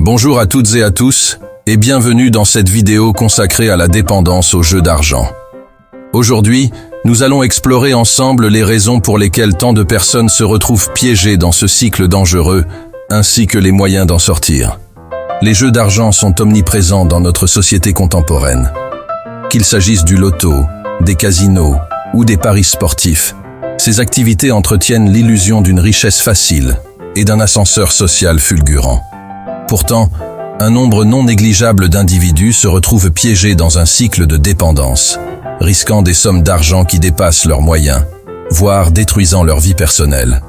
Bonjour à toutes et à tous, et bienvenue dans cette vidéo consacrée à la dépendance aux jeux d'argent. Aujourd'hui, nous allons explorer ensemble les raisons pour lesquelles tant de personnes se retrouvent piégées dans ce cycle dangereux, ainsi que les moyens d'en sortir. Les jeux d'argent sont omniprésents dans notre société contemporaine. Qu'il s'agisse du loto, des casinos ou des paris sportifs, ces activités entretiennent l'illusion d'une richesse facile et d'un ascenseur social fulgurant. Pourtant, un nombre non négligeable d'individus se retrouvent piégés dans un cycle de dépendance, risquant des sommes d'argent qui dépassent leurs moyens, voire détruisant leur vie personnelle.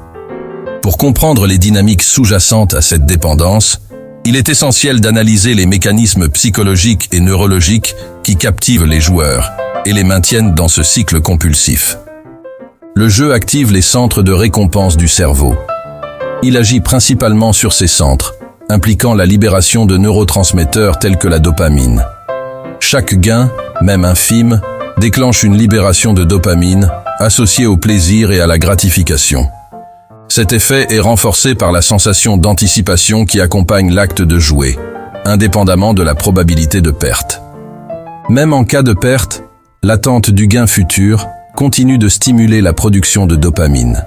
Pour comprendre les dynamiques sous-jacentes à cette dépendance, il est essentiel d'analyser les mécanismes psychologiques et neurologiques qui captivent les joueurs et les maintiennent dans ce cycle compulsif. Le jeu active les centres de récompense du cerveau. Il agit principalement sur ces centres, impliquant la libération de neurotransmetteurs tels que la dopamine. Chaque gain, même infime, déclenche une libération de dopamine associée au plaisir et à la gratification. Cet effet est renforcé par la sensation d'anticipation qui accompagne l'acte de jouer, indépendamment de la probabilité de perte. Même en cas de perte, l'attente du gain futur continue de stimuler la production de dopamine.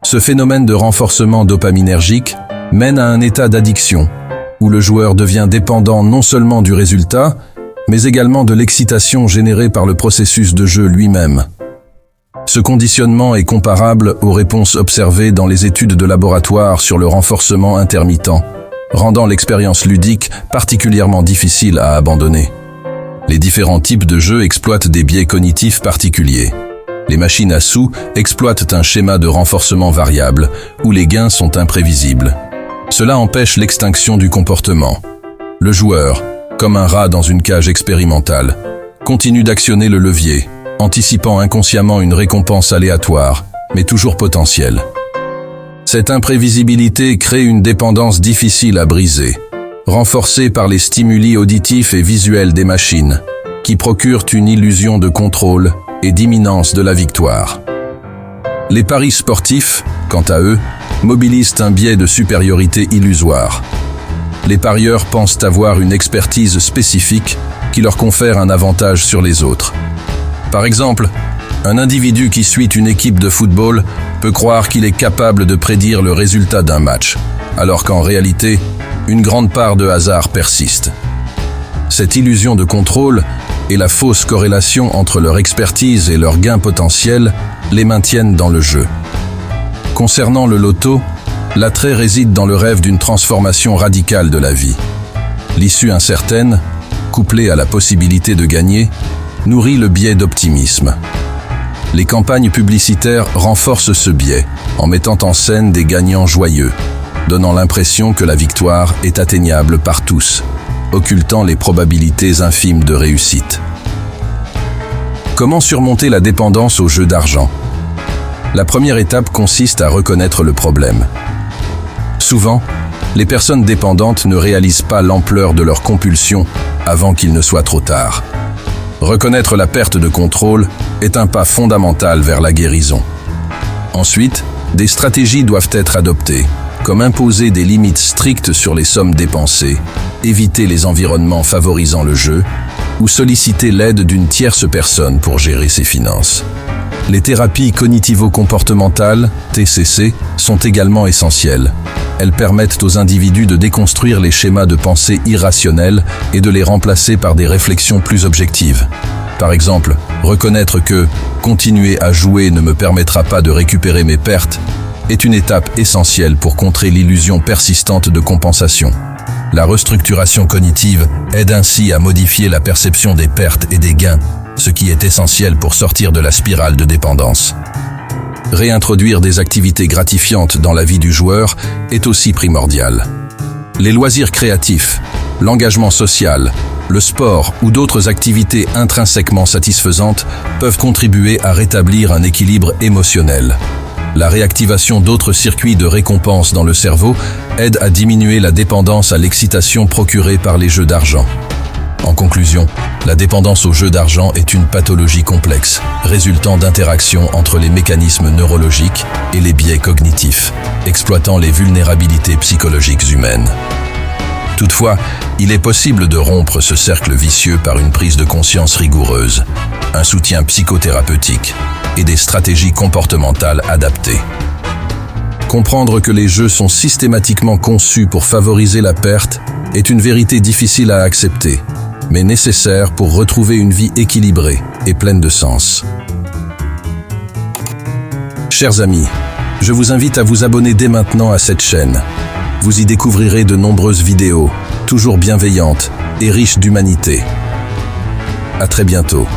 Ce phénomène de renforcement dopaminergique mène à un état d'addiction, où le joueur devient dépendant non seulement du résultat, mais également de l'excitation générée par le processus de jeu lui-même. Ce conditionnement est comparable aux réponses observées dans les études de laboratoire sur le renforcement intermittent, rendant l'expérience ludique particulièrement difficile à abandonner. Les différents types de jeux exploitent des biais cognitifs particuliers. Les machines à sous exploitent un schéma de renforcement variable, où les gains sont imprévisibles. Cela empêche l'extinction du comportement. Le joueur, comme un rat dans une cage expérimentale, continue d'actionner le levier, anticipant inconsciemment une récompense aléatoire, mais toujours potentielle. Cette imprévisibilité crée une dépendance difficile à briser, renforcée par les stimuli auditifs et visuels des machines, qui procurent une illusion de contrôle et d'imminence de la victoire. Les paris sportifs, quant à eux, mobilisent un biais de supériorité illusoire. Les parieurs pensent avoir une expertise spécifique qui leur confère un avantage sur les autres. Par exemple, un individu qui suit une équipe de football peut croire qu'il est capable de prédire le résultat d'un match, alors qu'en réalité, une grande part de hasard persiste. Cette illusion de contrôle et la fausse corrélation entre leur expertise et leur gain potentiel les maintiennent dans le jeu. Concernant le loto, l'attrait réside dans le rêve d'une transformation radicale de la vie. L'issue incertaine, couplée à la possibilité de gagner, nourrit le biais d'optimisme. Les campagnes publicitaires renforcent ce biais en mettant en scène des gagnants joyeux, donnant l'impression que la victoire est atteignable par tous, occultant les probabilités infimes de réussite. Comment surmonter la dépendance aux jeux d'argent ? La première étape consiste à reconnaître le problème. Souvent, les personnes dépendantes ne réalisent pas l'ampleur de leur compulsion avant qu'il ne soit trop tard. Reconnaître la perte de contrôle est un pas fondamental vers la guérison. Ensuite, des stratégies doivent être adoptées, comme imposer des limites strictes sur les sommes dépensées, éviter les environnements favorisant le jeu, ou solliciter l'aide d'une tierce personne pour gérer ses finances. Les thérapies cognitivo-comportementales, TCC, sont également essentielles. Elles permettent aux individus de déconstruire les schémas de pensée irrationnels et de les remplacer par des réflexions plus objectives. Par exemple, reconnaître que « continuer à jouer ne me permettra pas de récupérer mes pertes » est une étape essentielle pour contrer l'illusion persistante de compensation. La restructuration cognitive aide ainsi à modifier la perception des pertes et des gains, ce qui est essentiel pour sortir de la spirale de dépendance. Réintroduire des activités gratifiantes dans la vie du joueur est aussi primordial. Les loisirs créatifs, l'engagement social, le sport ou d'autres activités intrinsèquement satisfaisantes peuvent contribuer à rétablir un équilibre émotionnel. La réactivation d'autres circuits de récompense dans le cerveau aide à diminuer la dépendance à l'excitation procurée par les jeux d'argent. En conclusion, la dépendance aux jeux d'argent est une pathologie complexe, résultant d'interactions entre les mécanismes neurologiques et les biais cognitifs, exploitant les vulnérabilités psychologiques humaines. Toutefois, il est possible de rompre ce cercle vicieux par une prise de conscience rigoureuse, un soutien psychothérapeutique et des stratégies comportementales adaptées. Comprendre que les jeux sont systématiquement conçus pour favoriser la perte est une vérité difficile à accepter, mais nécessaire pour retrouver une vie équilibrée et pleine de sens. Chers amis, je vous invite à vous abonner dès maintenant à cette chaîne. Vous y découvrirez de nombreuses vidéos, toujours bienveillantes et riches d'humanité. À très bientôt.